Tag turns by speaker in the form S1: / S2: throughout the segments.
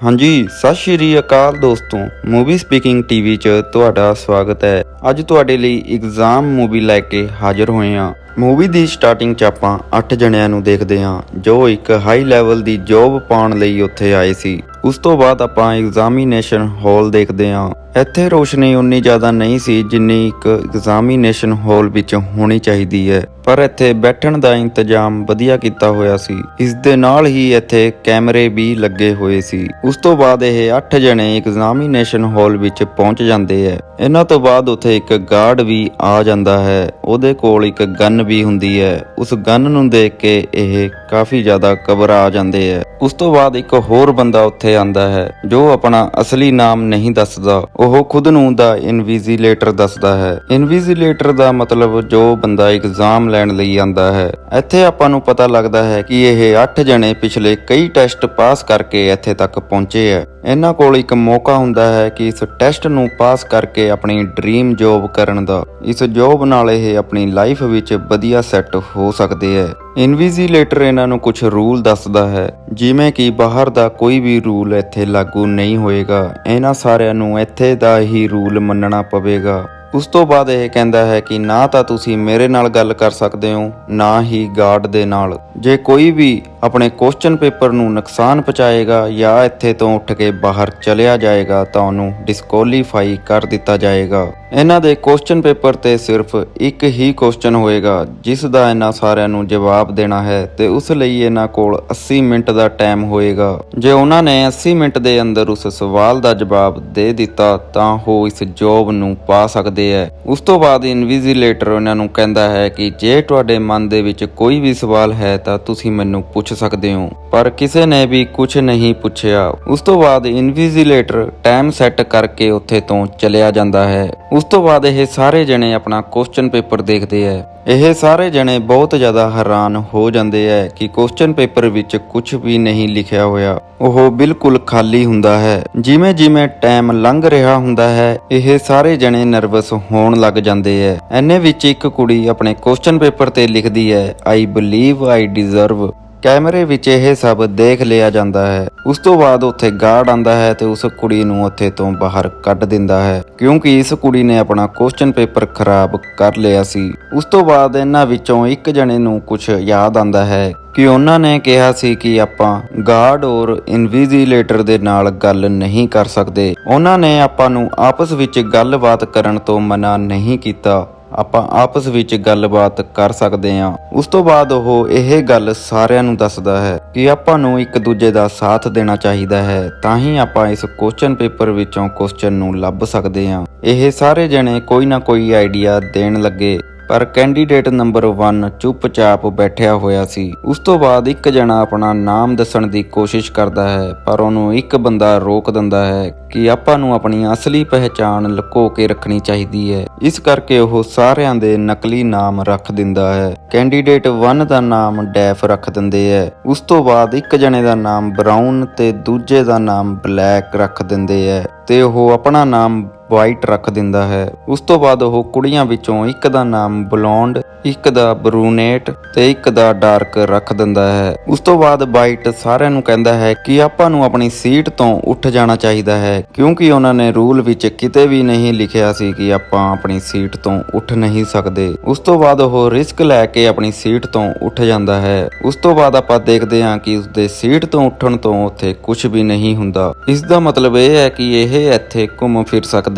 S1: ਹਾਂਜੀ, ਸਤਿ ਸ਼੍ਰੀ ਅਕਾਲ ਦੋਸਤੋ। ਮੂਵੀ ਸਪੀਕਿੰਗ ਟੀਵੀ 'ਚ ਤੁਹਾਡਾ ਸਵਾਗਤ ਹੈ। ਅੱਜ ਤੁਹਾਡੇ ਲਈ ਐਗਜ਼ਾਮ ਮੂਵੀ ਲੈ ਕੇ ਹਾਜ਼ਰ ਹੋਏ ਹਾਂ। ਮੂਵੀ ਦੀ ਸਟਾਰਟਿੰਗ 'ਚ ਆਪਾਂ 8 ਜਣਿਆਂ ਨੂੰ ਦੇਖਦੇ ਹਾਂ ਜੋ ਇੱਕ ਹਾਈ ਲੈਵਲ ਦੀ ਜੌਬ ਪਾਉਣ ਲਈ ਉੱਥੇ ਆਏ ਸੀ। ਉਸ ਤੋਂ ਬਾਅਦ ਆਪਾਂ ਐਗਜ਼ਾਮੀਨੇਸ਼ਨ ਹਾਲ ਦੇਖਦੇ ਹਾਂ। ਇੱਥੇ ਰੋਸ਼ਨੀ ਉਨੀ ਜ਼ਿਆਦਾ ਨਹੀਂ ਸੀ ਜਿੰਨੀ ਇੱਕ ਐਗਜ਼ਾਮੀਨੇਸ਼ਨ ਹਾਲ ਵਿੱਚ ਹੋਣੀ ਚਾਹੀਦੀ ਹੈ, ਪਰ ਇੱਥੇ ਬੈਠਣ ਦਾ ਇੰਤਜ਼ਾਮ ਵਧੀਆ ਕੀਤਾ ਹੋਇਆ ਸੀ। ਇਸ ਦੇ ਨਾਲ ਹੀ ਇੱਥੇ ਕੈਮਰੇ ਵੀ ਲੱਗੇ ਹੋਏ ਸੀ। ਉਸ ਤੋਂ ਬਾਅਦ ਇਹ 8 ਜਣੇ ਐਗਜ਼ਾਮੀਨੇਸ਼ਨ ਹਾਲ ਵਿੱਚ ਪਹੁੰਚ ਜਾਂਦੇ ਹੈ। ਇਹਨਾਂ ਤੋਂ ਬਾਅਦ ਉੱਥੇ ਇੱਕ ਗਾਰਡ ਵੀ ਆ ਜਾਂਦਾ ਹੈ। ਉਹਦੇ ਕੋਲ ਇੱਕ ਗਨ ਵੀ ਹੁੰਦੀ ਹੈ। ਉਸ ਗਨ ਨੂੰ ਦੇਖ ਕੇ ਇਹ ਕਾਫੀ ਜ਼ਿਆਦਾ ਘਬਰਾ ਜਾਂਦੇ ਹੈ। ਉਸ ਤੋਂ ਬਾਅਦ ਇੱਕ ਹੋਰ ਬੰਦਾ ਉੱਥੇ ਆਂਦਾ ਹੈ ਜੋ ਆਪਣਾ ਅਸਲੀ ਨਾਮ ਨਹੀਂ ਦੱਸਦਾ। ਉਹ ਖੁਦ ਨੂੰ ਦਾ ਇਨਵੀਜ਼ੀਲੇਟਰ ਦੱਸਦਾ ਹੈ। ਇਨਵੀਜ਼ੀਲੇਟਰ ਦਾ ਮਤਲਬ ਜੋ ਬੰਦਾ ਐਗਜ਼ਾਮ ਲੈਣ ਲਈ ਆਂਦਾ ਹੈ। ਇੱਥੇ ਆਪਾਂ ਨੂੰ ਪਤਾ ਲੱਗਦਾ ਹੈ ਕਿ ਇਹ 8 ਜਣੇ ਪਿਛਲੇ ਕਈ ਟੈਸਟ ਪਾਸ ਕਰਕੇ ਇੱਥੇ ਤੱਕ ਪਹੁੰਚੇ ਹੈ। ਇਹਨਾਂ ਕੋਲ ਇੱਕ ਮੌਕਾ ਹੁੰਦਾ ਹੈ ਕਿ ਇਸ ਟੈਸਟ ਨੂੰ ਪਾਸ ਕਰਕੇ ਆਪਣੀ ਡ੍ਰੀਮ ਜੌਬ ਕਰਨ ਦਾ। ਇਸ ਜੌਬ ਨਾਲ ਇਹ ਆਪਣੀ ਲਾਈਫ ਵਿੱਚ ਵਧੀਆ ਸੈੱਟ ਹੋ ਸਕਦੇ ਹੈ। ਇਨਵੀਜ਼ੀਲੇਟਰ ਇਹਨਾਂ ਨੂੰ ਕੁਝ ਰੂਲ ਦੱਸਦਾ ਹੈ, ਜਿਵੇਂ ਕਿ ਬਾਹਰ ਦਾ ਕੋਈ ਵੀ ਰੂਲ ਇੱਥੇ ਲਾਗੂ ਨਹੀਂ ਹੋਏਗਾ। ਇਹਨਾਂ ਸਾਰਿਆਂ ਨੂੰ ਇੱਥੇ ਦਾ ਹੀ ਰੂਲ ਮੰਨਣਾ ਪਵੇਗਾ। ਉਸ ਤੋਂ ਬਾਅਦ ਇਹ ਕਹਿੰਦਾ ਹੈ ਕਿ ਨਾ ਤਾਂ ਤੁਸੀਂ ਮੇਰੇ ਨਾਲ ਗੱਲ ਕਰ ਸਕਦੇ ਹੋ, ਨਾ ਹੀ ਗਾਰਡ ਦੇ ਨਾਲ। ਜੇ ਕੋਈ ਵੀ ਆਪਣੇ ਕੁਐਸਚਨ ਪੇਪਰ ਨੂੰ ਨੁਕਸਾਨ ਪਹੁੰਚਾਏਗਾ ਜਾਂ ਇੱਥੇ ਤੋਂ ਉੱਠ ਕੇ ਬਾਹਰ ਚਲਿਆ ਜਾਏਗਾ ਤਾਂ ਉਹਨੂੰ ਡਿਸਕੁਆਲੀਫਾਈ ਕਰ ਦਿੱਤਾ ਜਾਏਗਾ। ਇਹਨਾਂ ਦੇ ਕੁਐਸਚਨ ਪੇਪਰ ਤੇ ਸਿਰਫ ਇੱਕ ਹੀ ਕੁਐਸਚਨ ਹੋਏਗਾ ਜਿਸ ਦਾ ਇਹਨਾਂ ਸਾਰਿਆਂ ਨੂੰ ਜਵਾਬ ਦੇਣਾ ਹੈ, ਤੇ ਉਸ ਲਈ ਇਹਨਾਂ ਕੋਲ 80 ਮਿੰਟ ਦਾ ਟਾਈਮ ਹੋਏਗਾ। ਜੇ ਉਹਨਾਂ ਨੇ 80 ਮਿੰਟ ਦੇ ਅੰਦਰ ਉਸ ਸਵਾਲ ਦਾ ਜਵਾਬ ਦੇ ਦਿੱਤਾ ਤਾਂ ਉਹ ਇਸ ਜੌਬ ਨੂੰ ਪਾ ਸਕਦੇ ਹੈ। ਉਸ ਤੋਂ ਬਾਅਦ ਇਨਵੀਜ਼ੀਲੇਟਰ ਉਹਨਾਂ ਨੂੰ ਕਹਿੰਦਾ ਹੈ ਕਿ ਜੇ ਤੁਹਾਡੇ ਮਨ ਦੇ ਵਿੱਚ ਕੋਈ ਵੀ ਸਵਾਲ ਹੈ ਤਾਂ ਤੁਸੀਂ ਮੈਨੂੰ ਪੁੱਛ ਸਕਦੇ ਹੋ, ਪਰ ਕਿਸੇ ਨੇ ਵੀ ਕੁਝ ਨਹੀਂ ਪੁੱਛਿਆ। ਉਸ ਤੋਂ ਬਾਅਦ ਇਨਵੀਜ਼ੀਲੇਟਰ ਟਾਈਮ ਸੈੱਟ ਕਰਕੇ ਉੱਥੇ ਤੋਂ ਚਲਿਆ ਜਾਂਦਾ ਹੈ। ਉਸ ਤੋਂ ਬਾਅਦ ਇਹ ਸਾਰੇ ਜਣੇ ਆਪਣਾ ਕੁਐਸਚਨ ਪੇਪਰ ਦੇਖਦੇ ਹੈ। ਇਹ ਸਾਰੇ ਜਣੇ ਬਹੁਤ ਜ਼ਿਆਦਾ ਹੈਰਾਨ ਹੋ ਜਾਂਦੇ ਹੈ ਕਿ ਕੁਐਸਚਨ ਪੇਪਰ ਵਿੱਚ ਕੁਝ ਵੀ ਨਹੀਂ ਲਿਖਿਆ ਹੋਇਆ। ਉਹ ਬਿਲਕੁਲ ਖਾਲੀ ਹੁੰਦਾ ਹੈ। ਜਿਵੇਂ ਜਿਵੇਂ ਟਾਈਮ ਲੰਘ ਰਿਹਾ ਹੁੰਦਾ ਹੈ, ਇਹ ਸਾਰੇ ਜਣੇ ਨਰਵਸ ਹੋਣ ਲੱਗ ਜਾਂਦੇ ਹੈ। ਐਨੇ ਵਿੱਚ ਇੱਕ ਕੁੜੀ ਆਪਣੇ ਕੁਐਸਚਨ ਪੇਪਰ ਤੇ ਲਿਖਦੀ ਹੈ, ਆਈ ਬਲੀਵ ਆਈ ਡਿਜ਼ਰਵ। ਕੈਮਰੇ ਵਿੱਚ ਇਹ ਸਭ ਦੇਖ ਲਿਆ ਜਾਂਦਾ ਹੈ। ਉਸ ਤੋਂ ਬਾਅਦ ਉੱਥੇ ਗਾਰਡ ਆਂਦਾ ਹੈ ਤੇ ਉਸ ਕੁੜੀ ਨੂੰ ਉੱਥੇ ਤੋਂ ਬਾਹਰ ਕੱਢ ਦਿੰਦਾ ਹੈ, ਕਿਉਂਕਿ ਇਸ ਕੁੜੀ ਨੇ ਆਪਣਾ ਕੁਐਸਚਨ ਪੇਪਰ ਖਰਾਬ ਕਰ ਲਿਆ ਸੀ। ਉਸ ਤੋਂ ਬਾਅਦ ਇਹਨਾਂ ਵਿੱਚੋਂ ਇੱਕ ਜਣੇ ਨੂੰ ਕੁਝ ਯਾਦ ਆਂਦਾ ਹੈ ਕਿ ਉਹਨਾਂ ਨੇ ਕਿਹਾ ਸੀ ਕਿ ਆਪਾਂ ਗਾਰਡ ਔਰ ਇਨਵੀਜ਼ੀਲੇਟਰ ਦੇ ਨਾਲ ਗੱਲ ਨਹੀਂ ਕਰ ਸਕਦੇ। ਉਹਨਾਂ ਨੇ ਆਪਾਂ ਨੂੰ ਆਪਸ ਵਿੱਚ ਗੱਲਬਾਤ ਕਰਨ ਤੋਂ ਮਨਾ ਨਹੀਂ ਕੀਤਾ। ਆਪਾਂ ਆਪਸ ਵਿੱਚ ਗੱਲਬਾਤ ਕਰ ਸਕਦੇ ਹਾਂ। ਉਸ ਤੋਂ ਬਾਅਦ ਉਹ ਇਹ ਗੱਲ ਸਾਰਿਆਂ ਨੂੰ ਦੱਸਦਾ ਹੈ ਕਿ ਆਪਾਂ ਨੂੰ ਇੱਕ ਦੂਜੇ ਦਾ ਸਾਥ ਦੇਣਾ ਚਾਹੀਦਾ ਹੈ, ਤਾਂ ਹੀ ਆਪਾਂ ਇਸ ਕੁਐਸਚਨ ਪੇਪਰ ਵਿੱਚੋਂ ਕੁਐਸਚਨ ਨੂੰ ਲੱਭ ਸਕਦੇ ਹਾਂ। ਇਹ ਸਾਰੇ ਜਣੇ ਕੋਈ ਨਾ ਕੋਈ ਆਈਡੀਆ ਦੇਣ ਲੱਗੇ, ਪਰ ਕੈਂਡੀਡੇਟ ਨੰਬਰ 1 ਚੁੱਪਚਾਪ ਬੈਠਿਆ ਹੋਇਆ ਸੀ। ਉਸ ਤੋਂ ਬਾਅਦ ਇੱਕ ਜਣਾ ਆਪਣਾ ਨਾਮ ਦੱਸਣ ਦੀ ਕੋਸ਼ਿਸ਼ ਕਰਦਾ ਹੈ, ਪਰ ਉਹਨੂੰ ਇੱਕ ਬੰਦਾ ਰੋਕ ਦਿੰਦਾ ਹੈ ਕਿ ਆਪਾਂ ਨੂੰ ਆਪਣੀ ਅਸਲੀ ਪਹਿਚਾਣ ਲੁਕੋ ਕੇ ਰੱਖਣੀ ਚਾਹੀਦੀ ਹੈ। ਇਸ ਕਰਕੇ ਉਹ ਸਾਰਿਆਂ ਦੇ ਨਕਲੀ ਨਾਮ ਰੱਖ ਦਿੰਦਾ ਹੈ। ਕੈਂਡੀਡੇਟ 1 ਦਾ ਨਾਮ ਡੈਫ ਰੱਖ ਦਿੰਦੇ ਹੈ। ਉਸ ਤੋਂ ਬਾਅਦ ਇੱਕ ਜਣੇ ਦਾ ਨਾਮ ਬਰਾਊਨ ਤੇ ਦੂਜੇ ਦਾ ਨਾਮ ਬਲੈਕ ਰੱਖ ਦਿੰਦੇ ਹੈ, ਤੇ ਉਹ ਆਪਣਾ ਨਾਮ ਵਾਈਟ ਰੱਖ ਦਿੰਦਾ ਹੈ। ਉਸ ਤੋਂ ਬਾਅਦ ਉਹ ਕੁੜੀਆਂ ਵਿੱਚੋਂ ਇੱਕ ਦਾ ਨਾਮ ਬਲੌਂਡ, ਇੱਕ ਦਾ ਬਰੂਨੇਟ ਤੇ ਇੱਕ ਦਾ ਡਾਰਕ ਰੱਖ ਦਿੰਦਾ ਹੈ। ਉਸ ਤੋਂ ਬਾਅਦ ਵਾਈਟ ਸਾਰਿਆਂ ਨੂੰ ਕਹਿੰਦਾ ਹੈ ਕਿ ਆਪਾਂ ਨੂੰ ਆਪਣੀ ਸੀਟ ਤੋਂ ਉੱਠ ਜਾਣਾ ਚਾਹੀਦਾ ਹੈ, ਕਿਉਂਕਿ ਉਹਨਾਂ ਨੇ ਰੂਲ ਵਿੱਚ ਕਿਤੇ ਵੀ ਨਹੀਂ ਲਿਖਿਆ ਸੀ ਕਿ ਆਪਾਂ ਆਪਣੀ ਸੀਟ ਤੋਂ ਉੱਠ ਨਹੀਂ ਸਕਦੇ। ਉਸ ਤੋਂ ਬਾਅਦ ਉਹ ਰਿਸਕ ਲੈ ਕੇ ਆਪਣੀ ਸੀਟ ਤੋਂ ਉੱਠ ਜਾਂਦਾ ਹੈ। ਉਸ ਤੋਂ ਬਾਅਦ ਆਪਾਂ ਦੇਖਦੇ ਹਾਂ ਕਿ ਉਸਦੇ ਸੀਟ ਤੋਂ ਉੱਠਣ ਤੋਂ ਉੱਥੇ ਕੁਝ ਵੀ ਨਹੀਂ ਹੁੰਦਾ। ਇਸ ਦਾ ਮਤਲਬ ਇਹ ਹੈ ਕਿ ਇਹ ਇੱਥੇ ਘੁੰਮ ਫਿਰ ਸਕਦਾ।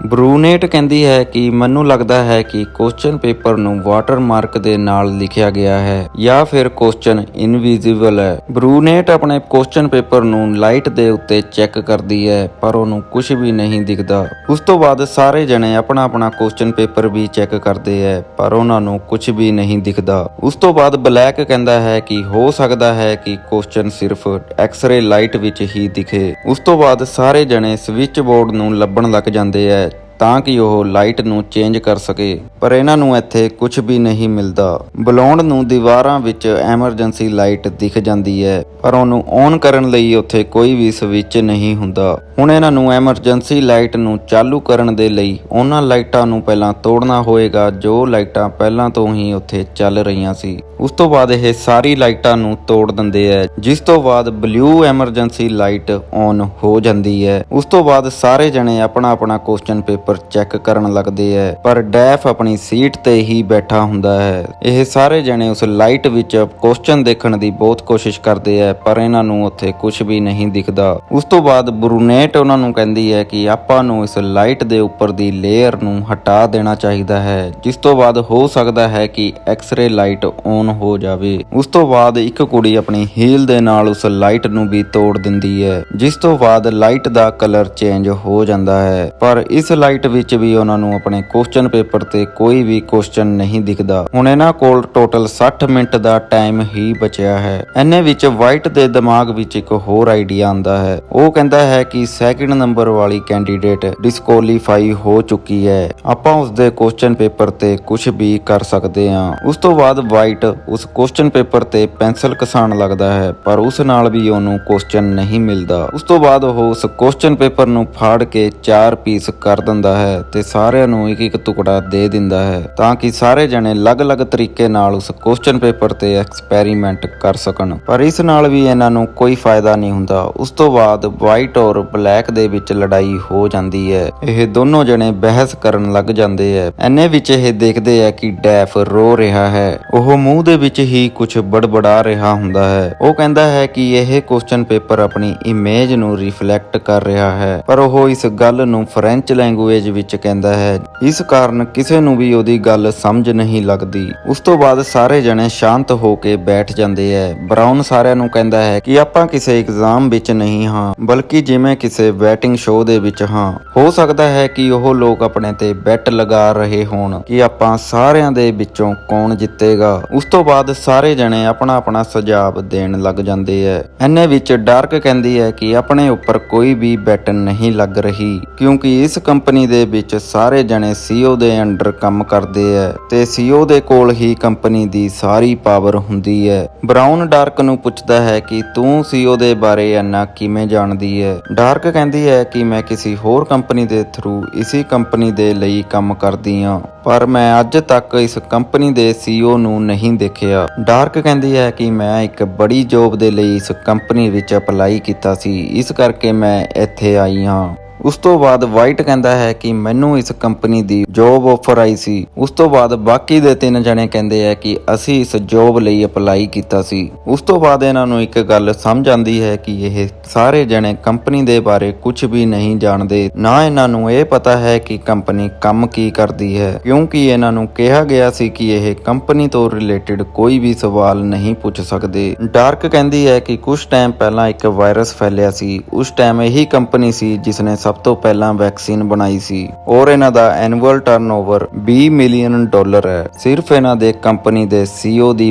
S1: ਬਰੂਨੇਟ ਕਹਿੰਦੀ ਹੈ ਕਿ ਮੈਨੂੰ ਲੱਗਦਾ ਹੈ ਕਿ ਕੁਐਸਚਨ ਪੇਪਰ ਨੂੰ ਵਾਟਰ ਮਾਰਕ ਦੇ ਨਾਲ ਲਿਖਿਆ ਗਿਆ ਹੈ ਜਾਂ ਫਿਰ ਕੁਐਸਚਨ ਇਨਵਿਜ਼ੀਬਲ ਹੈ। ਬਰੂਨੇਟ ਆਪਣੇ ਕੁਐਸਚਨ ਪੇਪਰ ਨੂੰ ਲਾਈਟ ਦੇ ਉੱਤੇ ਚੈੱਕ ਕਰਦੀ ਹੈ, ਪਰ ਉਹਨੂੰ ਕੁਝ ਵੀ ਨਹੀਂ ਦਿਖਦਾ। ਉਸ ਤੋਂ ਬਾਅਦ ਸਾਰੇ ਜਣੇ ਆਪਣਾ ਆਪਣਾ ਕੁਐਸਚਨ ਪੇਪਰ ਵੀ ਚੈੱਕ ਕਰਦੇ ਹੈ, ਪਰ ਉਹਨਾਂ ਨੂੰ ਕੁਝ ਵੀ ਨਹੀਂ ਦਿਖਦਾ। ਉਸ ਤੋਂ ਬਾਅਦ ਬਲੈਕ ਕਹਿੰਦਾ ਹੈ ਕਿ ਹੋ ਸਕਦਾ ਹੈ ਕਿ ਕੁਐਸਚਨ ਸਿਰਫ ਐਕਸ-ਰੇ ਲਾਈਟ ਵਿੱਚ ਹੀ ਦਿਖੇ। ਉਸ ਤੋਂ ਬਾਅਦ ਸਾਰੇ ਜਣੇ ਸਵਿਚ ਬੋਰਡ ਨੂੰ ਲੱਭਣ ਲੱਗ ਜਾਂਦੇ ਹੈ ਤਾਂ ਕਿ ਉਹ ਲਾਈਟ ਨੂੰ ਚੇਂਜ ਕਰ ਸਕੇ, ਪਰ ਇਹਨਾਂ ਨੂੰ ਇੱਥੇ ਕੁਝ ਵੀ ਨਹੀਂ ਮਿਲਦਾ। ਬਲੌਂਡ ਨੂੰ ਦੀਵਾਰਾਂ ਵਿੱਚ ਐਮਰਜੈਂਸੀ ਲਾਈਟ ਦਿਖ ਜਾਂਦੀ ਹੈ, ਪਰ ਉਹਨੂੰ ਔਨ ਕਰਨ ਲਈ ਉੱਥੇ ਕੋਈ ਵੀ ਸਵਿਚ ਨਹੀਂ ਹੁੰਦਾ। ਹੁਣ ਇਹਨਾਂ ਨੂੰ ਐਮਰਜੈਂਸੀ ਲਾਈਟ ਨੂੰ ਚਾਲੂ ਕਰਨ ਦੇ ਲਈ ਉਹਨਾਂ ਲਾਈਟਾਂ ਨੂੰ ਪਹਿਲਾਂ ਤੋੜਨਾ ਹੋਏਗਾ ਜੋ ਲਾਈਟਾਂ ਪਹਿਲਾਂ ਤੋਂ ਹੀ ਉੱਥੇ ਚੱਲ ਰਹੀਆਂ ਸੀ। ਉਸ ਤੋਂ ਬਾਅਦ ਇਹ ਸਾਰੀ ਲਾਈਟਾਂ ਨੂੰ ਤੋੜ ਦਿੰਦੇ ਹੈ, ਜਿਸ ਤੋਂ ਬਾਅਦ ਬਲੂ ਐਮਰਜੈਂਸੀ ਲਾਈਟ ਔਨ ਹੋ ਜਾਂਦੀ ਹੈ। ਉਸ ਤੋਂ ਬਾਅਦ ਸਾਰੇ ਜਣੇ ਆਪਣਾ ਆਪਣਾ ਕੁਐਸਚਨ ਪੇਪਰ ਚੈੱਕ ਕਰਨ ਲੱਗਦੇ ਹੈ, ਪਰ ਡੈਫ ਆਪਣੀ ਸੀਟ ਤੇ ਹੀ ਬੈਠਾ ਹੁੰਦਾ ਹੈ। ਇਹ ਸਾਰੇ ਜਣੇ ਉਸ ਲਾਈਟ ਵਿੱਚ ਕੁਐਸਚਨ ਦੇਖਣ ਦੀ ਬਹੁਤ ਕੋਸ਼ਿਸ਼ ਕਰਦੇ ਹੈ, ਪਰ ਇਹਨਾਂ ਨੂੰ ਉੱਥੇ ਕੁਝ ਵੀ ਨਹੀਂ ਦਿਖਦਾ। ਉਸ ਤੋਂ ਬਾਅਦ ਬਰੂਨੇਟ ਉਹਨਾਂ ਨੂੰ ਕਹਿੰਦੀ ਹੈ ਕਿ ਆਪਾਂ ਨੂੰ ਇਸ ਲਾਈਟ ਦੇ ਉੱਪਰ ਦੀ ਲੇਅਰ ਨੂੰ ਹਟਾ ਦੇਣਾ ਚਾਹੀਦਾ ਹੈ, ਜਿਸ ਤੋਂ ਬਾਅਦ ਹੋ ਸਕਦਾ ਹੈ ਕਿ ਐਕਸ-ਰੇ ਲਾਈਟ ਔਨ ਹੋ ਜਾਵੇ। ਉਸ ਤੋਂ ਬਾਅਦ ਇੱਕ ਕੁੜੀ ਆਪਣੀ ਹੀਲ ਦੇ ਨਾਲ ਉਸ ਲਾਈਟ ਨੂੰ ਵੀ ਤੋੜ ਦਿੰਦੀ ਹੈ, ਜਿਸ ਤੋਂ ਬਾਅਦ ਲਾਈਟ ਦਾ ਕਲਰ ਚੇਂਜ ਹੋ ਜਾਂਦਾ ਹੈ, ਪਰ ਇਸ ਲਾਈਟ ਵਿੱਚ ਵੀ ਉਹਨਾਂ ਨੂੰ ਆਪਣੇ ਕੁਐਸਚਨ ਪੇਪਰ ਤੇ ਕੋਈ ਵੀ ਕੁਐਸਚਨ ਨਹੀਂ ਦਿਖਦਾ। ਹੁਣ ਇਹਨਾਂ ਕੋਲ ਟੋਟਲ 60 ਮਿੰਟ ਦਾ ਟਾਈਮ ਹੀ ਬਚਿਆ ਹੈ। ਇੰਨੇ ਵਿੱਚ ਵਾਈਟ ਦੇ ਦਿਮਾਗ ਵਿੱਚ ਇੱਕ ਹੋਰ ਆਈਡੀਆ ਆਉਂਦਾ ਹੈ। ਉਹ ਕਹਿੰਦਾ ਹੈ ਕਿ ਸੈਕਿੰਡ ਨੰਬਰ ਵਾਲੀ ਕੈਂਡੀਡੇਟ ਡਿਸਕੁਆਲੀਫਾਈ ਹੋ ਚੁੱਕੀ ਹੈ, ਆਪਾਂ ਉਸ ਦੇ ਕੁਐਸਚਨ ਪੇਪਰ ਤੇ ਕੁਝ ਵੀ ਕਰ ਸਕਦੇ ਹਾਂ। ਉਸ ਤੋਂ ਬਾਅਦ ਵਾਈਟ ਉਸ ਕੁਐਸਚਨ ਪੇਪਰ ਤੇ ਪੈਨਸਲ ਘਸਾਣ ਲੱਗਦਾ ਹੈ, ਪਰ ਉਸ ਨਾਲ ਵੀ ਉਹਨੂੰ ਕੁਐਸਚਨ ਨਹੀਂ ਮਿਲਦਾ। ਉਸ ਤੋਂ ਬਾਅਦ ਉਹ ਉਸ ਕੁਐਸਚਨ ਪੇਪਰ ਨੂੰ ਫਾੜ ਕੇ 4 ਪੀਸ ਕਰ ਦਿੰਦਾ ਹੈ ਤੇ ਸਾਰਿਆਂ ਨੂੰ ਇੱਕ ਇੱਕ ਟੁਕੜਾ ਦੇ ਦਿੰਦਾ ਹੈ, ਤਾਂ ਕਿ ਸਾਰੇ ਜਣੇ ਅਲੱਗ-ਅਲੱਗ ਤਰੀਕੇ ਨਾਲ ਉਸ ਕੁਐਸਚਨ ਪੇਪਰ ਤੇ ਐਕਸਪੈਰੀਮੈਂਟ ਕਰ ਸਕਣ, ਪਰ ਇਸ ਨਾਲ ਵੀ ਇਹਨਾਂ ਨੂੰ ਕੋਈ ਫਾਇਦਾ ਨਹੀਂ ਹੁੰਦਾ। ਉਸ ਤੋਂ ਬਾਅਦ ਵਾਈਟ ਔਰ ਬਲੈਕ ਦੇ ਵਿੱਚ ਲੜਾਈ ਹੋ ਜਾਂਦੀ ਹੈ। ਇਹ ਦੋਨੋਂ ਜਣੇ ਬਹਿਸ ਕਰਨ ਲੱਗ ਜਾਂਦੇ ਹੈ। ਇੰਨੇ ਵਿੱਚ ਇਹ ਦੇਖਦੇ ਹੈ ਕਿ ਡੈਫ ਰੋ ਰਿਹਾ ਹੈ। ਉਹ ਮੂੰਹ ਦੇ ਵਿੱਚ ਹੀ ਕੁਝ ਬੜਬੜਾ ਰਿਹਾ ਹੁੰਦਾ ਹੈ। ਉਹ ਕਹਿੰਦਾ ਹੈ ਕਿ ਇਹ ਕੁਐਸਚਨ ਪੇਪਰ ਆਪਣੀ ਇਮੇਜ ਨੂੰ ਰਿਫਲੈਕਟ ਕਰ ਰਿਹਾ ਹੈ, ਪਰ ਉਹ ਇਸ ਗੱਲ ਨੂੰ ਫ੍ਰੈਂਚ ਲੈਂਗੁਏਜ ਵਿੱਚ ਕਹਿੰਦਾ ਹੈ, ਇਸ ਕਾਰਨ ਕਿਸੇ ਨੂੰ ਵੀ ਉਹਦੀ ਗੱਲ ਸਮਝ ਨਹੀਂ ਲੱਗਦੀ। ਉਸ ਤੋਂ ਬਾਅਦ ਸਾਰੇ ਜਣੇ ਸ਼ਾਂਤ ਹੋ ਕੇ ਬੈਠ ਜਾਂਦੇ ਹੈ। ਬਰਾਊਨ ਸਾਰਿਆਂ ਨੂੰ ਕਹਿੰਦਾ ਹੈ ਕਿ ਆਪਾਂ ਕਿਸੇ ਐਗਜ਼ਾਮ ਵਿੱਚ ਨਹੀਂ ਹਾਂ, ਬਲਕਿ ਜਿਵੇਂ ਕਿਸੇ ਵੈਟਿੰਗ ਸ਼ੋਅ ਦੇ ਵਿੱਚ ਹਾਂ। ਹੋ ਸਕਦਾ ਹੈ ਕਿ ਉਹ ਲੋਕ ਆਪਣੇ ਤੇ ਬੈਟ ਲਗਾ ਰਹੇ ਹੋਣ ਕਿ ਆਪਾਂ ਸਾਰਿਆਂ ਦੇ ਵਿੱਚੋਂ ਕੌਣ ਜਿੱਤੇਗਾ। ਉਸ ਤੋਂ ਬਾਅਦ ਸਾਰੇ ਜਣੇ ਆਪਣਾ ਆਪਣਾ ਸੁਝਾਅ ਦੇਣ ਲੱਗ ਜਾਂਦੇ ਹੈ। ਇੰਨੇ ਵਿੱਚ ਡਾਰਕ ਕਹਿੰਦੀ ਹੈ ਕਿ ਆਪਣੇ ਉੱਪਰ ਕੋਈ ਵੀ ਬੈਟ ਨਹੀਂ ਲੱਗ ਰਹੀ, ਕਿਉਂਕਿ ਇਸ ਕੰਪਨੀ ਦੇ ਵਿੱਚ ਸਾਰੇ ਜਣੇ CEO ਦੇ ਅੰਡਰ ਕੰਮ ਕਰਦੇ ਹੈ ਤੇ CEO ਦੇ ਕੋਲ ਹੀ ਕੰਪਨੀ ਦੀ ਸਾਰੀ ਪਾਵਰ ਹੁੰਦੀ ਹੈ। ਬਰਾਊਨ ਡਾਰਕ ਨੂੰ ਪੁੱਛਦਾ ਹੈ ਕਿ ਤੂੰ CEO ਦੇ ਬਾਰੇ ਇੰਨਾ ਕਿਵੇਂ ਜਾਣਦੀ ਹੈ। ਡਾਰਕ ਕਹਿੰਦੀ ਹੈ ਕਿ ਮੈਂ ਕਿਸੇ ਹੋਰ ਕੰਪਨੀ ਦੇ ਥਰੂ ਇਸੇ ਕੰਪਨੀ ਦੇ ਲਈ ਕੰਮ ਕਰਦੀ ਹਾਂ, ਪਰ ਮੈਂ ਅੱਜ ਤੱਕ ਇਸ ਕੰਪਨੀ ਦੇ CEO ਨੂੰ ਨਹੀਂ ਦੇਖਿਆ। ਡਾਰਕ ਕਹਿੰਦੀ ਹੈ ਕਿ ਮੈਂ ਇੱਕ ਬੜੀ ਜੌਬ ਦੇ ਲਈ ਇਸ ਕੰਪਨੀ ਵਿੱਚ ਅਪਲਾਈ ਕੀਤਾ ਸੀ, ਇਸ ਕਰਕੇ ਮੈਂ ਇੱਥੇ ਆਈ ਹਾਂ। ਉਸ ਤੋਂ ਬਾਅਦ ਵਾਈਟ ਕਹਿੰਦਾ ਹੈ ਕਿ ਮੈਨੂੰ ਇਸ ਕੰਪਨੀ ਦੀ ਜੌਬ ਆਫਰ ਆਈ ਸੀ। ਉਸ ਤੋਂ ਬਾਅਦ ਬਾਕੀ ਦੇ 3 ਜਣੇ ਕਹਿੰਦੇ ਆ ਕਿ ਅਸੀਂ ਇਸ ਜੌਬ ਲਈ ਅਪਲਾਈ ਕੀਤਾ ਸੀ। ਉਸ ਤੋਂ ਬਾਅਦ ਇਹਨਾਂ ਨੂੰ ਇੱਕ ਗੱਲ ਸਮਝ ਆਉਂਦੀ ਹੈ ਕਿ ਇਹ ਸਾਰੇ ਜਣੇ ਕੰਪਨੀ ਦੇ ਬਾਰੇ ਕੁਝ ਵੀ ਨਹੀਂ ਜਾਣਦੇ, ਨਾ ਇਹਨਾਂ ਨੂੰ ਇਹ ਪਤਾ ਹੈ ਕਿ ਕੰਪਨੀ ਕੰਮ ਕੀ ਕਰਦੀ ਹੈ, ਕਿਉਂਕਿ ਇਹਨਾਂ ਨੂੰ ਕਿਹਾ ਗਿਆ ਸੀ ਕਿ ਇਹ ਕੰਪਨੀ ਤੋਂ ਰਿਲੇਟਡ ਕੋਈ ਵੀ ਸਵਾਲ ਨਹੀਂ ਪੁੱਛ ਸਕਦੇ। ਡਾਰਕ ਕਹਿੰਦੀ ਹੈ ਕਿ ਕੁਝ ਟਾਈਮ ਪਹਿਲਾਂ ਇੱਕ ਵਾਇਰਸ ਫੈਲਿਆ ਸੀ, ਉਸ ਟਾਈਮ ਇਹੀ ਕੰਪਨੀ ਸੀ ਜਿਸ ਨੇ ਸਭ ਤੋਂ ਪਹਿਲਾਂ ਵੈਕਸੀਨ ਬਣਾਈ ਸੀ, ਔਰ ਇਹਨਾਂ ਦਾ ਐਨੂਅਲ ਟਰਨਓਵਰ $20 ਮਿਲੀਅਨ ਹੈ, ਸਿਰਫ ਇਹਨਾਂ ਦੇ ਕੰਪਨੀ ਦੇ CEO ਦੀ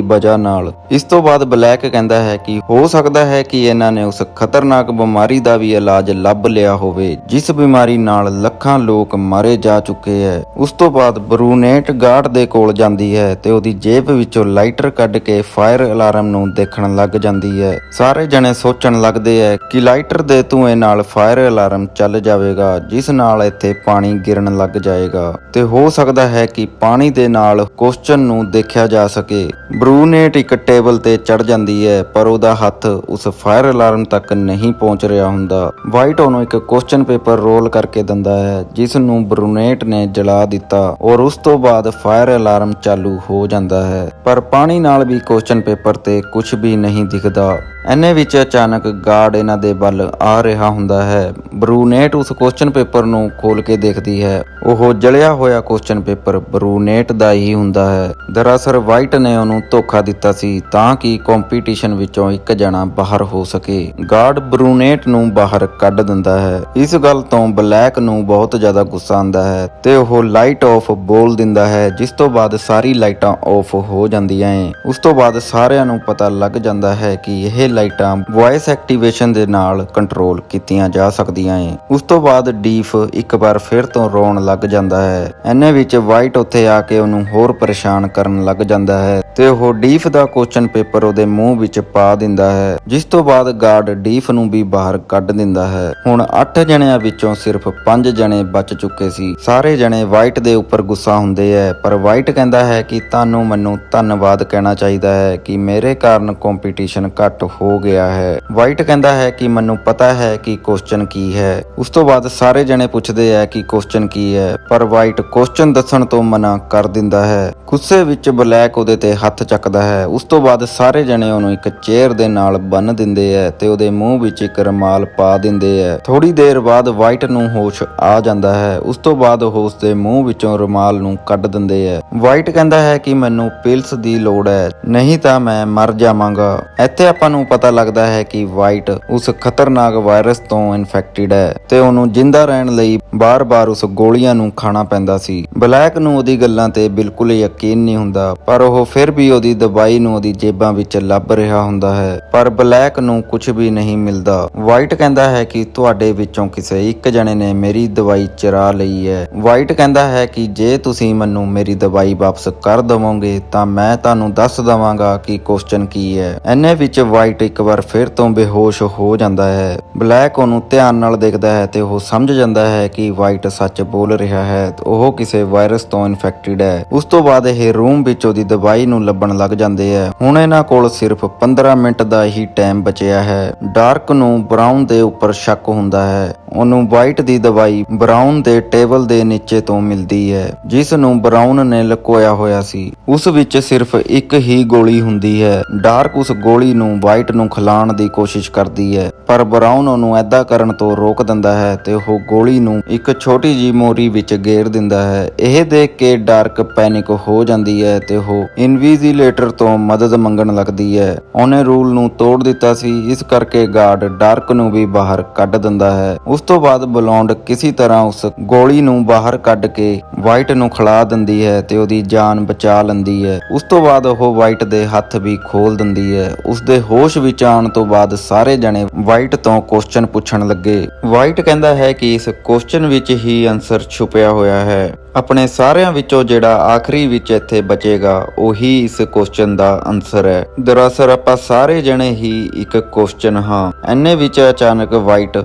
S1: ਵਜ੍ਹਾ ਨਾਲ। ਇਸ ਤੋਂ ਬਾਅਦ ਬਲੈਕ ਕਹਿੰਦਾ ਹੈ ਕਿ ਹੋ ਸਕਦਾ ਹੈ ਕਿ ਇਹਨਾਂ ਨੇ ਉਸ ਖਤਰਨਾਕ ਬਿਮਾਰੀ ਦਾ ਵੀ ਇਲਾਜ ਲੱਭ ਲਿਆ ਹੋਵੇ, ਜਿਸ ਬਿਮਾਰੀ ਨਾਲ ਲੱਖਾਂ ਲੋਕ ਮਾਰੇ ਜਾ ਚੁੱਕੇ ਹੈ। ਉਸ ਤੋਂ ਬਾਅਦ ਬਰੂਨੇਟ ਗਾਰਡ ਦੇ ਕੋਲ ਜਾਂਦੀ ਹੈ ਤੇ ਉਹਦੀ ਜੇਬ ਵਿੱਚੋਂ ਲਾਈਟਰ ਕੱਢ ਕੇ ਫਾਇਰ ਅਲਾਰਮ ਨੂੰ ਦੇਖਣ ਲੱਗ ਜਾਂਦੀ ਹੈ। ਸਾਰੇ ਜਣੇ ਸੋਚਣ ਲੱਗਦੇ ਹੈ ਕਿ ਲਾਈਟਰ ਦੇ ਧੂਏ ਨਾਲ ਫਾਇਰ ਅਲਾਰਮ ਚੱਲ ਜਾਵੇਗਾ, ਜਿਸ ਨਾਲ ਇੱਥੇ ਪਾਣੀ ਗਿਰਨ ਲੱਗ ਜਾਏਗਾ ਤੇ ਹੋ ਸਕਦਾ ਹੈ ਕਿ ਪਾਣੀ ਦੇ ਨਾਲ ਕੁਐਸਚਨ ਨੂੰ ਦੇਖਿਆ ਜਾ ਸਕੇ। ਬਰੂਨੇਟ ਇੱਕ ਟੇਬਲ ਤੇ ਚੜ ਜਾਂਦੀ ਹੈ, ਪਰ ਉਹਦਾ ਹੱਥ ਉਸ ਫਾਇਰ ਅਲਾਰਮ ਤੱਕ ਨਹੀਂ ਪਹੁੰਚ ਰਿਹਾ ਹੁੰਦਾ। ਵਾਈਟ ਉਹਨੂੰ ਇੱਕ ਕੁਐਸਚਨ ਪੇਪਰ ਰੋਲ ਕਰਕੇ ਦਿੰਦਾ ਹੈ, ਜਿਸ ਨੂੰ ਬਰੂਨੇਟ ਨੇ ਜਲਾ ਦਿੱਤਾ, ਔਰ ਉਸ ਤੋਂ ਬਾਅਦ ਫਾਇਰ ਅਲਾਰਮ ਚਾਲੂ ਹੋ ਜਾਂਦਾ ਹੈ, ਪਰ ਪਾਣੀ ਨਾਲ ਵੀ ਕੁਐਸਚਨ ਪੇਪਰ ਤੇ ਕੁਝ ਵੀ ਨਹੀਂ ਦਿਖਦਾ। ਇੰਨੇ ਵਿੱਚ ਅਚਾਨਕ ਗਾਰਡ ਇਹਨਾਂ ਦੇ ਵੱਲ ਆ ਰਿਹਾ ਹੁੰਦਾ ਹੈ। ਬਰੂਨੇਟ ਉਸ ਕੁਐਸਚਨ ਪੇਪਰ ਨੂੰ ਖੋਲ ਕੇ ਦੇਖਦੀ ਹੈ। ਉਹ ਜਲਿਆ ਹੋਇਆ ਕੁਐਸਚਨ ਪੇਪਰ ਬਰੂਨੇਟ ਦਾ ਹੀ ਹੁੰਦਾ ਹੈ। ਦਰਅਸਲ ਵਾਈਟ ਨੇ ਉਹਨੂੰ ਧੋਖਾ ਦਿੱਤਾ ਸੀ ਤਾਂ ਕਿ ਕੰਪੀਟੀਸ਼ਨ ਵਿੱਚੋਂ ਇੱਕ ਜਣਾ ਬਾਹਰ ਹੋ ਸਕੇ। ਗਾਰਡ ਬਰੂਨੇਟ ਨੂੰ ਬਾਹਰ ਕੱਢ ਦਿੰਦਾ ਹੈ। ਇਸ ਗੱਲ ਤੋਂ ਬਲੈਕ ਨੂੰ ਬਹੁਤ ਜ਼ਿਆਦਾ ਗੁੱਸਾ ਆਉਂਦਾ ਹੈ ਤੇ ਉਹ ਲਾਈਟ ਆਫ ਬੋਲ ਦਿੰਦਾ ਹੈ, ਜਿਸ ਤੋਂ ਬਾਅਦ ਸਾਰੀ ਲਾਈਟਾਂ ਆਫ ਹੋ ਜਾਂਦੀਆਂ ਏ। ਉਸ ਤੋਂ ਬਾਅਦ ਸਾਰਿਆਂ ਨੂੰ ਪਤਾ ਲੱਗ ਜਾਂਦਾ ਹੈ ਕਿ ਇਹ ਲਾਈਟਾਂ ਵੌਇਸ ਐਕਟੀਵੇਸ਼ਨ ਦੇ ਨਾਲ ਕੰਟਰੋਲ ਕੀਤੀਆਂ ਜਾ ਸਕਦੀਆਂ ਏ। ਉਸ ਤੋਂ ਬਾਅਦ ਡੀਫ ਇੱਕ ਵਾਰ ਫਿਰ ਤੋਂ ਰੋਣ ਲੱਗ ਜਾਂਦਾ ਹੈ। ਇੰਨੇ ਵਿੱਚ ਵਾਈਟ ਉੱਥੇ ਆ ਕੇ ਉਹਨੂੰ ਹੋਰ ਪਰੇਸ਼ਾਨ ਕਰਨ ਲੱਗ ਜਾਂਦਾ ਹੈ ਤੇ ਉਹ ਡੀਫ ਦਾ ਕੁਐਸਚਨ ਪੇਪਰ ਉਹਦੇ ਮੂੰਹ ਵਿੱਚ ਪਾ ਦਿੰਦਾ ਹੈ, ਜਿਸ ਤੋਂ ਬਾਅਦ ਗਾਰਡ ਡੀਫ ਨੂੰ ਵੀ ਬਾਹਰ ਕੱਢ ਦਿੰਦਾ ਹੈ। ਹੁਣ 8 ਜਣਿਆਂ ਵਿੱਚੋਂ ਸਿਰਫ 5 ਜਣੇ ਬਚ ਚੁੱਕੇ ਸੀ। ਸਾਰੇ ਜਣੇ ਵਾਈਟ ਦੇ ਉੱਪਰ ਗੁੱਸਾ ਹੁੰਦੇ ਐ, ਪਰ ਵਾਈਟ ਕਹਿੰਦਾ ਹੈ ਕਿ ਤੁਹਾਨੂੰ ਮੈਨੂੰ ਧੰਨਵਾਦ ਕਹਿਣਾ ਚਾਹੀਦਾ ਹੈ ਕਿ ਮੇਰੇ ਕਾਰਨ ਕੰਪੀਟੀਸ਼ਨ ਘੱਟ ਹੋ ਗਿਆ ਹੈ। ਵਾਈਟ ਕਹਿੰਦਾ ਹੈ ਕਿ ਮੈਨੂੰ ਪਤਾ ਹੈ ਕਿ ਕੁਐਸਚਨ ਕੀ ਹੈ। ਉਸ ਤੋਂ ਬਾਅਦ ਸਾਰੇ ਜਣੇ ਪੁੱਛਦੇ ਐ ਕਿ ਕੁਐਸਚਨ ਕੀ ਹੈ, ਪਰ ਵਾਈਟ ਕੁਐਸਚਨ ਦੱਸਣ ਤੋਂ ਮਨਾ ਕਰ ਦਿੰਦਾ ਹੈ। ਗੁੱਸੇ ਵਿੱਚ ਬਲੈਕ ਉਹਦੇ ਤੇ ਹੱਥ ਚੱਕਦਾ ਹੈ। ਉਸ ਤੋਂ ਬਾਅਦ ਸਾਰੇ ਜਣੇ ਉਹਨੂੰ ਇੱਕ ਚੇਅਰ ਦੇ ਨਾਲ ਬੰਨ ਦਿੰਦੇ ਐ ਤੇ ਉਹਦੇ ਮੂੰਹ ਵਿੱਚ ਇੱਕ ਰੁਮਾਲ ਪਾ ਦਿੰਦੇ ਐ। ਥੋੜੀ ਦੇਰ ਬਾਅਦ ਵਾਈਟ ਨੂੰ ਹੋਸ਼ ਆ ਜਾਂਦਾ ਹੈ। ਉਸ ਤੋਂ ਬਾਅਦ ਉਹ ਉਸਦੇ ਮੂੰਹ ਵਿੱਚੋਂ ਰੁਮਾਲ ਨੂੰ ਕੱਢ ਦਿੰਦੇ ਐ। ਵਾਈਟ ਕਹਿੰਦਾ ਹੈ ਕਿ ਮੈਨੂੰ ਪਿਲਸ ਦੀ ਲੋੜ ਹੈ, ਨਹੀਂ ਤਾਂ ਮੈਂ ਮਰ ਜਾਵਾਂਗਾ। ਇੱਥੇ ਆਪਾਂ ਨੂੰ ਪਤਾ ਲੱਗਦਾ ਹੈ ਕਿ ਵਾਈਟ ਉਸ ਖਤਰਨਾਕ ਵਾਇਰਸ ਤੋਂ ਇਨਫੈਕਟਡ ਹੈ ਤੇ ਉਹਨੂੰ ਜਿੰਦਾ ਰਹਿਣ ਲਈ ਬਾਰ-ਬਾਰ ਉਸ ਗੋਲੀਆਂ ਨੂੰ ਖਾਣਾ ਪੈਂਦਾ ਸੀ। ਬਲੈਕ ਨੂੰ ਉਹਦੀ ਗੱਲਾਂ ਤੇ ਬਿਲਕੁਲ ਯਕੀਨ ਨਹੀਂ ਹੁੰਦਾ, ਪਰ ਉਹ ਫਿਰ ਵੀ ਉਹਦੀ ਦਵਾਈ ਨੂੰ ਉਹਦੀ ਜੇਬਾਂ ਵਿੱਚ ਲੱਭ ਰਿਹਾ ਹੁੰਦਾ ਹੈ, ਪਰ ਬਲੈਕ ਨੂੰ ਕੁਝ ਵੀ ਨਹੀਂ ਮਿਲਦਾ। ਵਾਈਟ ਕਹਿੰਦਾ ਹੈ ਕਿ ਤੁਹਾਡੇ ਵਿੱਚੋਂ ਕਿਸੇ ਇੱਕ ਜਣੇ ਨੇ ਮੇਰੀ ਦਵਾਈ ਚੁਰਾ ਲਈ ਹੈ। ਵਾਈਟ ਕਹਿੰਦਾ ਹੈ ਕਿ ਜੇ ਤੁਸੀਂ ਮੈਨੂੰ ਮੇਰੀ ਦਵਾਈ ਵਾਪਸ ਕਰ ਦਵੋਗੇ ਤਾਂ ਮੈਂ ਤੁਹਾਨੂੰ ਦੱਸ ਦਵਾਂਗਾ ਕਿ ਕੁਐਸਚਨ ਕੀ ਹੈ। ਇੰਨੇ ਵਿੱਚ ਵਾਈਟ ਇੱਕ ਵਾਰ ਫਿਰ ਤੋਂ ਬੇਹੋਸ਼ ਹੋ ਜਾਂਦਾ ਹੈ। ਬਲੈਕ ਉਹਨੂੰ ਧਿਆਨ ਨਾਲ ਦੇਖਦਾ ਹੈ ਤੇ ਉਹ ਸਮਝ ਜਾਂਦਾ ਹੈ ਕਿ ਵਾਈਟ ਸੱਚ ਬੋਲ ਰਿਹਾ ਹੈ, ਉਹ ਕਿਸੇ ਵਾਇਰਸ ਤੋਂ ਇਨਫੈਕਟਡ ਹੈ। ਉਸ ਤੋਂ ਬਾਅਦ ਇਹ ਰੂਮ ਵਿੱਚ ਉਹਦੀ ਦਵਾਈ ਨੂੰ ਲੱਭਣ ਲੱਗ ਜਾਂਦੇ ਹੈ। ਹੁਣ ਇਹਨਾਂ ਕੋਲ ਸਿਰਫ 15 ਮਿੰਟ ਦਾ ਹੀ ਟਾਈਮ ਬਚਿਆ ਹੈ। ਡਾਰਕ ਨੂੰ ਬਰਾਊਨ ਦੇ ਉੱਪਰ ਸ਼ੱਕ ਹੁੰਦਾ ਹੈ। ਉਹਨੂੰ ਵਾਈਟ ਦੀ ਦਵਾਈ ਬਰਾਊਨ ਦੇ ਟੇਬਲ ਦੇ ਨੀਚੇ ਤੋਂ ਮਿਲਦੀ ਹੈ, ਜਿਸ ਨੂੰ ਬਰਾਊਨ ਨੇ ਲੁਕੋਇਆ ਹੋਇਆ ਸੀ। ਉਸ ਵਿੱਚ ਸਿਰਫ ਇੱਕ ਹੀ ਗੋਲੀ ਹੁੰਦੀ ਹੈ। ਡਾਰਕ ਉਸ ਗੋਲੀ ਨੂੰ ਵਾਈਟ ਨੂੰ ਖਿਲਾਉਣ ਦੀ ਕੋਸ਼ਿਸ਼ ਕਰਦੀ ਹੈ, ਪਰ ਬਰਾਊਨ ਉਹਨੂੰ ਐਦਾਂ ਕਰਨ ਤੋਂ ਰੋਕ ਦਿੰਦਾ ਹੈ ਤੇ ਉਹ ਗੋਲੀ ਨੂੰ ਇੱਕ ਛੋਟੀ ਜਿਹੀ ਮੋਰੀ ਵਿੱਚ ਗੇਰ ਦਿੰਦਾ ਹੈ। ਇਹ ਦੇਖ ਕੇ ਡਾਰਕ ਪੈਨਿਕ ਹੋ ਜਾਂਦੀ ਹੈ ਤੇ ਉਹ ਇਨਵੀਜ਼ੀਲੇਟਰ ਤੋਂ ਮਦਦ ਮੰਗਣ ਲੱਗਦੀ ਹੈ। ਉਹਨੇ ਰੂਲ ਨੂੰ ਤੋੜ ਦਿੱਤਾ ਸੀ, ਇਸ ਕਰਕੇ ਗਾਰਡ ਡਾਰਕ ਨੂੰ ਵੀ ਬਾਹਰ ਕੱਢ ਦਿੰਦਾ ਹੈ। ਉਸ ਤੋਂ ਬਾਅਦ ਬਲੌਂਡ ਕਿਸੇ ਤਰ੍ਹਾਂ ਉਸ ਗੋਲੀ ਨੂੰ ਬਾਹਰ ਕੱਢ ਕੇ ਵਾਈਟ ਨੂੰ ਖਿਲਾ ਦਿੰਦੀ ਹੈ ਤੇ ਉਹਦੀ ਜਾਨ ਬਚਾ ਲੈਂਦੀ ਹੈ। ਉਸ ਤੋਂ ਬਾਅਦ ਉਹ ਵਾਈਟ ਦੇ ਹੱਥ ਵੀ ਖੋਲ ਦਿੰਦੀ ਹੈ। ਉਸਦੇ ਹੋਸ਼ ਵਿੱਚ ਆਉਣ ਤੋਂ ਬਾਅਦ ਸਾਰੇ ਜਣੇ ਵਾਈਟ ਤੋਂ ਕੁਐਸਚਨ ਪੁੱਛਣ ਲੱਗੇ। ਵਾਈਟ ਕਹਿੰਦਾ ਹੈ ਕਿ ਇਸ ਕੁਐਸਚਨ ਵਿੱਚ ਹੀ ਆਨਸਰ ਛੁਪਿਆ ਹੋਇਆ ਹੈ। ਆਪਣੇ ਸਾਰਿਆਂ ਵਿੱਚੋਂ ਜਿਹੜਾ ਆਖਰੀ ਵਿੱਚ ਇੱਥੇ ਬਚੇਗਾ ਉਹੀ ਇਸ ਕੁਐਸਚਨ ਦਾ ਆਨਸਰ ਹੈ। ਦਰਅਸਲ ਆਪਾਂ ਸਾਰੇ ਜਣੇ ਹੀ ਇੱਕ ਕੁਐਸਚਨ ਹਾਂ। ਇੰਨੇ ਵਿੱਚ ਅਚਾਨਕ ਵਾਈਟ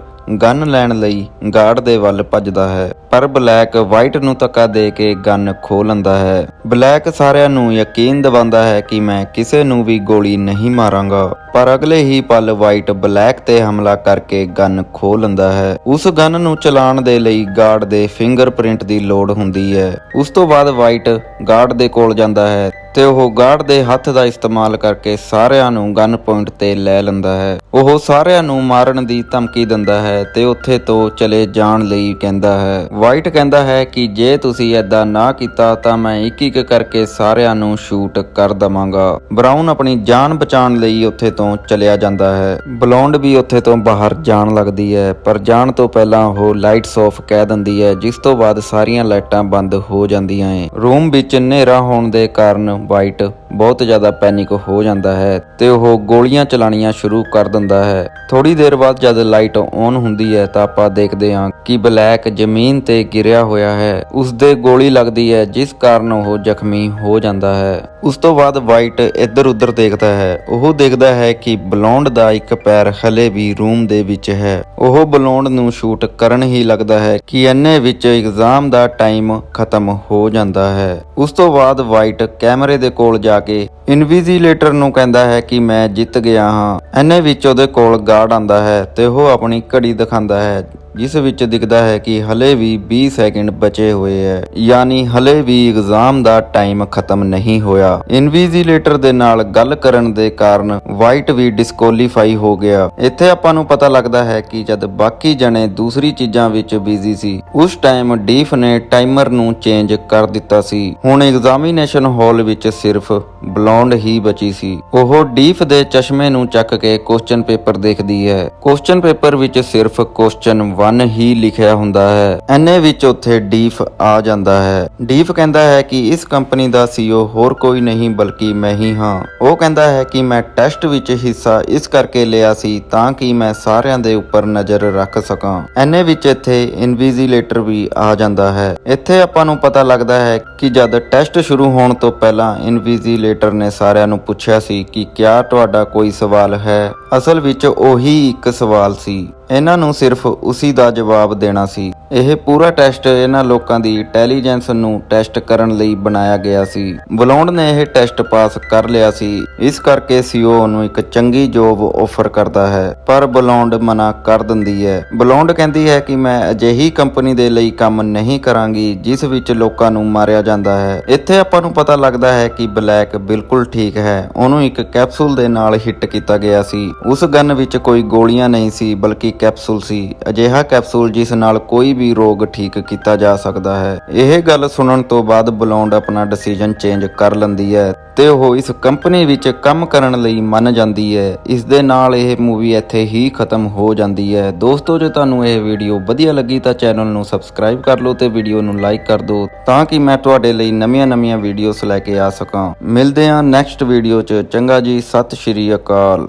S1: ਗਨ ਲੈਣ ਲਈ ਗਾਰਡ ਦੇ ਵੱਲ ਭੱਜਦਾ ਹੈ, ਪਰ ਬਲੈਕ ਵਾਈਟ ਨੂੰ ਧੱਕਾ ਦੇ ਕੇ ਗਨ ਖੋਹ ਲੈਂਦਾ ਹੈ। ਬਲੈਕ ਸਾਰਿਆਂ ਨੂੰ ਯਕੀਨ ਦਿਵਾਉਂਦਾ ਹੈ ਕਿ ਮੈਂ ਕਿਸੇ ਨੂੰ ਵੀ ਗੋਲੀ ਨਹੀਂ ਮਾਰਾਂਗਾ, ਪਰ ਅਗਲੇ ਹੀ ਪਲ ਵਾਈਟ ਬਲੈਕ ਤੇ ਹਮਲਾ ਕਰਕੇ ਗਨ ਖੋਹ ਲੈਂਦਾ ਹੈ। ਉਸ ਗਨ ਨੂੰ ਚਲਾਉਣ ਦੇ ਲਈ ਗਾਰਡ ਦੇ ਫਿੰਗਰਪ੍ਰਿੰਟ ਦੀ ਲੋੜ ਹੁੰਦੀ ਹੈ। ਉਸ ਤੋਂ ਬਾਅਦ ਵਾਈਟ ਗਾਰਡ ਦੇ ਕੋਲ ਜਾਂਦਾ ਹੈ ਤੇ ਉਹ ਗਾਰਡ ਦੇ ਹੱਥ ਦਾ ਇਸਤੇਮਾਲ ਕਰਕੇ ਸਾਰਿਆਂ ਨੂੰ ਗਨ ਪੁਆਇੰਟ ਤੇ ਲੈ ਲੈਂਦਾ ਹੈ। ਉਹ ਸਾਰਿਆਂ ਨੂੰ ਮਾਰਨ ਦੀ ਧਮਕੀ ਦਿੰਦਾ ਹੈ ਤੇ ਉੱਥੇ ਤੋਂ ਚਲੇ ਜਾਣ ਲਈ ਕਹਿੰਦਾ ਹੈ। ਵਾਈਟ ਕਹਿੰਦਾ ਹੈ ਕਿ ਜੇ ਤੁਸੀਂ ਏਦਾਂ ਨਾ ਕੀਤਾ ਤਾਂ ਮੈਂ ਇੱਕ ਇੱਕ ਕਰਕੇ ਸਾਰਿਆਂ ਨੂੰ ਸ਼ੂਟ ਕਰ ਦਵਾਂਗਾ। ਬਰਾਊਨ ਆਪਣੀ ਜਾਨ ਬਚਾਉਣ ਲਈ ਉੱਥੇ ਤੋਂ ਚਲਿਆ ਜਾਂਦਾ ਹੈ। ਬਲੌਂਡ ਵੀ ਉੱਥੇ ਤੋਂ ਬਾਹਰ ਜਾਣ ਲੱਗਦੀ ਹੈ, ਪਰ ਜਾਣ ਤੋਂ ਪਹਿਲਾਂ ਉਹ ਲਾਈਟਸ ਆਫ ਕਹਿ ਦਿੰਦੀ ਹੈ, ਜਿਸ ਤੋਂ ਬਾਅਦ ਸਾਰੀਆਂ ਲਾਈਟਾਂ ਬੰਦ ਹੋ ਜਾਂਦੀਆਂ ਹੈ। ਰੂਮ ਵਿੱਚ ਹਨੇਰਾ ਹੋਣ ਦੇ ਕਾਰਨ ਵਾਈਟ ਬਹੁਤ ਜ਼ਿਆਦਾ ਪੈਨਿਕ ਹੋ ਜਾਂਦਾ ਹੈ ਤੇ ਉਹ ਗੋਲੀਆਂ ਚਲਾਣੀਆਂ ਸ਼ੁਰੂ ਕਰ ਦਿੰਦਾ ਹੈ। ਥੋੜੀ ਦੇਰ ਬਾਅਦ ਜਦ ਲਾਈਟ ਔਨ ਹੁੰਦੀ ਹੈ ਤਾਂ ਆਪਾਂ ਦੇਖਦੇ ਹਾਂ ਕਿ ਬਲੈਕ ਜ਼ਮੀਨ ਤੇ ਗਿਰਿਆ ਹੋਇਆ ਹੈ। ਉਸਦੇ ਗੋਲੀ ਲੱਗਦੀ ਹੈ, ਜਿਸ ਕਾਰਨ ਉਹ ਜ਼ਖਮੀ ਹੋ ਜਾਂਦਾ ਹੈ। ਉਸ ਤੋਂ ਬਾਅਦ ਵਾਈਟ ਇੱਧਰ ਉੱਧਰ ਦੇਖਦਾ ਹੈ। ਉਹ ਦੇਖਦਾ ਹੈ ਕਿ ਬਲੌਂਡ ਦਾ ਇੱਕ ਪੈਰ ਹਲੇ ਵੀ ਰੂਮ ਦੇ ਵਿੱਚ ਹੈ। ਉਹ ਬਲੌਂਡ ਨੂੰ ਸ਼ੂਟ ਕਰਨ ਹੀ ਲੱਗਦਾ ਹੈ ਕਿ ਇੰਨੇ ਵਿੱਚ ਐਗਜ਼ਾਮ ਦਾ ਟਾਈਮ ਖਤਮ ਹੋ ਜਾਂਦਾ ਹੈ। ਉਸ ਤੋਂ ਬਾਅਦ ਵਾਈਟ ਕੈਮਰੇ ਦੇ ਕੋਲ ਜਾ ਕੇ ਇਨਵੀਜ਼ੀਲੇਟਰ ਨੂੰ ਕਹਿੰਦਾ ਹੈ ਕਿ ਮੈਂ ਜਿੱਤ ਗਿਆ ਹਾਂ। ਇੰਨੇ ਵਿੱਚ ਉਹਦੇ ਕੋਲ ਗਾਰਡ ਆਂਦਾ ਹੈ ਤੇ ਉਹ ਆਪਣੀ ਘੜੀ ਦਿਖਾਉਂਦਾ ਹੈ, ਜਿਸ ਵਿੱਚ ਦਿਖਦਾ ਹੈ ਕਿ ਹਲੇ ਵੀ 20 ਸੈਕਿੰਡ ਬਚੇ ਹੋਏ ਹੈ, ਯਾਨੀ ਹਲੇ ਵੀ ਐਗਜ਼ਾਮ ਦਾ ਟਾਈਮ ਖਤਮ ਨਹੀਂ ਹੋਇਆ। ਇਨਵੀਜ਼ੀਲੇਟਰ ਦੇ ਨਾਲ ਗੱਲ ਕਰਨ ਦੇ ਕਾਰਨ ਵਾਈਟ ਵੀ ਡਿਸਕੁਆਲੀਫਾਈ ਹੋ ਗਿਆ। ਇੱਥੇ ਆਪਾਂ ਨੂੰ ਪਤਾ ਲੱਗਦਾ ਹੈ ਕਿ ਜਦ ਬਾਕੀ ਜਣੇ ਦੂਸਰੀ ਚੀਜ਼ਾਂ ਵਿੱਚ ਬਿਜ਼ੀ ਸੀ, ਉਸ ਟਾਈਮ ਡੀਫ ਨੇ ਟਾਈਮਰ ਨੂੰ ਚੇਂਜ ਕਰ ਦਿੱਤਾ ਸੀ। ਹੁਣ ਐਗਜ਼ਾਮੀਨੇਸ਼ਨ ਹਾਲ ਵਿੱਚ ਸਿਰਫ ਬਲੌਂਡ ਹੀ ਬਚੀ ਸੀ। ਉਹ ਡੀਫ ਦੇ ਚਸ਼ਮੇ ਨੂੰ ਚੱਕ ਕੇ ਕੁਐਸਚਨ ਪੇਪਰ ਦੇਖਦੀ ਹੈ। ਕੁਐਸਚਨ ਪੇਪਰ ਵਿੱਚ ਸਿਰਫ ਕੁਐਸਚਨ 1 ਹੀ ਲਿਖਿਆ ਹੁੰਦਾ ਹੈ। ਐਨੇ ਵਿੱਚ ਉੱਥੇ ਡੀਫ ਆ ਜਾਂਦਾ ਹੈ। ਡੀਫ ਕਹਿੰਦਾ ਹੈ ਕਿ ਇਸ ਕੰਪਨੀ ਦਾ CEO ਹੋਰ ਕੋਈ ਨਹੀਂ ਬਲਕਿ ਮੈਂ ਹੀ ਹਾਂ। ਉਹ ਕਹਿੰਦਾ ਹੈ ਕਿ ਮੈਂ ਟੈਸਟ ਵਿੱਚ ਹਿੱਸਾ ਇਸ ਕਰਕੇ ਲਿਆ ਸੀ ਤਾਂ ਕਿ ਮੈਂ ਸਾਰਿਆਂ ਦੇ ਉੱਪਰ ਨਜ਼ਰ ਰੱਖ ਸਕਾਂ। ਐਨੇ ਵਿੱਚ ਇੱਥੇ ਇਨਵੀਜੀਲੇਟਰ ਵੀ ਆ ਜਾਂਦਾ ਹੈ। ਇੱਥੇ ਆਪਾਂ ਨੂੰ ਪਤਾ ਲੱਗਦਾ ਹੈ ਕਿ ਜਦ ਟੈਸਟ ਸ਼ੁਰੂ ਹੋਣ ਤੋਂ ਪਹਿਲਾਂ ਇਨਵੀਜੀਲੇਟਰ ਨੇ ਸਾਰਿਆਂ ਨੂੰ ਪੁੱਛਿਆ ਸੀ ਕਿ ਕਿਆ ਤੁਹਾਡਾ ਕੋਈ ਸਵਾਲ ਹੈ। ਅਸਲ ਵਿੱਚ ਉਹੀ ਇੱਕ ਸਵਾਲ ਸੀ। ਇਹਨਾਂ ਨੂੰ ਸਿਰਫ ਉਸੀ ਦਾ ਜਵਾਬ ਦੇਣਾ ਸੀ। ਇਹ ਪੂਰਾ ਟੈਸਟ ਇਹਨਾਂ ਲੋਕਾਂ ਦੀ ਇੰਟੈਲੀਜੈਂਸ ਨੂੰ ਟੈਸਟ ਕਰਨ ਲਈ ਬਣਾਇਆ ਗਿਆ ਸੀ। ਬਲੌਂਡ ਨੇ ਇਹ ਟੈਸਟ ਪਾਸ ਕਰ ਲਿਆ ਸੀ, ਇਸ ਕਰਕੇ CEO ਨੂੰ ਇੱਕ ਚੰਗੀ ਜੋਬ ਆਫਰ ਕਰਦਾ ਹੈ, ਪਰ ਬਲੌਂਡ ਮਨਾ ਕਰ ਦਿੰਦੀ ਹੈ। ਬਲੌਂਡ ਕਹਿੰਦੀ ਹੈ ਕਿ ਮੈਂ ਅਜਿਹੀ ਕੰਪਨੀ ਦੇ ਲਈ ਕੰਮ ਨਹੀਂ ਕਰਾਂਗੀ ਜਿਸ ਵਿੱਚ ਲੋਕਾਂ ਨੂੰ ਮਾਰਿਆ ਜਾਂਦਾ ਹੈ। ਇੱਥੇ ਆਪਾਂ ਨੂੰ ਪਤਾ ਲੱਗਦਾ ਹੈ ਕਿ ਬਲੈਕ ਬਿਲਕੁਲ ਠੀਕ ਹੈ। ਉਹਨੂੰ ਇੱਕ ਕੈਪਸੂਲ ਦੇ ਨਾਲ ਹਿੱਟ ਕੀਤਾ ਗਿਆ ਸੀ। ਉਸ ਗਨ ਵਿੱਚ ਕੋਈ ਗੋਲੀਆਂ ਨਹੀਂ ਸੀ ਬਲਕਿ ਕੈਪਸੂਲ ਸੀ। ਅਜਿਹਾ ਕੈਪਸੂਲ ਜਿਸ ਨਾਲ ਕੋਈ ਵੀ ਰੋਗ ਠੀਕ ਕੀਤਾ ਜਾ ਸਕਦਾ ਹੈ। ਇਹ ਗੱਲ ਸੁਣਨ ਤੋਂ ਬਾਅਦ ਬਲੌਂਡ ਆਪਣਾ ਡਿਸੀਜਨ ਚੇਂਜ ਕਰ ਲੈਂਦੀ ਹੈ ਤੇ ਉਹ ਇਸ ਕੰਪਨੀ ਵਿੱਚ ਕੰਮ ਕਰਨ ਲਈ ਮੰਨ ਜਾਂਦੀ ਹੈ। ਇਸ ਦੇ ਨਾਲ ਇਹ ਮੂਵੀ ਇੱਥੇ ਹੀ ਖਤਮ ਹੋ ਜਾਂਦੀ ਹੈ। ਦੋਸਤੋ, ਜੇ ਤੁਹਾਨੂੰ ਇਹ ਵੀਡੀਓ ਵਧੀਆ ਲੱਗੀ ਤਾਂ ਚੈਨਲ ਨੂੰ ਸਬਸਕ੍ਰਾਈਬ ਕਰ ਲਓ ਤੇ ਵੀਡੀਓ ਨੂੰ ਲਾਈਕ ਕਰ ਦਿਓ ਤਾਂ ਕਿ ਮੈਂ ਤੁਹਾਡੇ ਲਈ ਨਵੀਆਂ ਵੀਡੀਓਜ਼ ਲੈ ਕੇ ਆ ਸਕਾਂ। ਮਿਲਦੇ ਹਾਂ ਨੈਕਸਟ ਵੀਡੀਓ 'ਚ। ਚੰਗਾ ਜੀ, ਸਤਿ ਸ਼੍ਰੀ ਅਕਾਲ।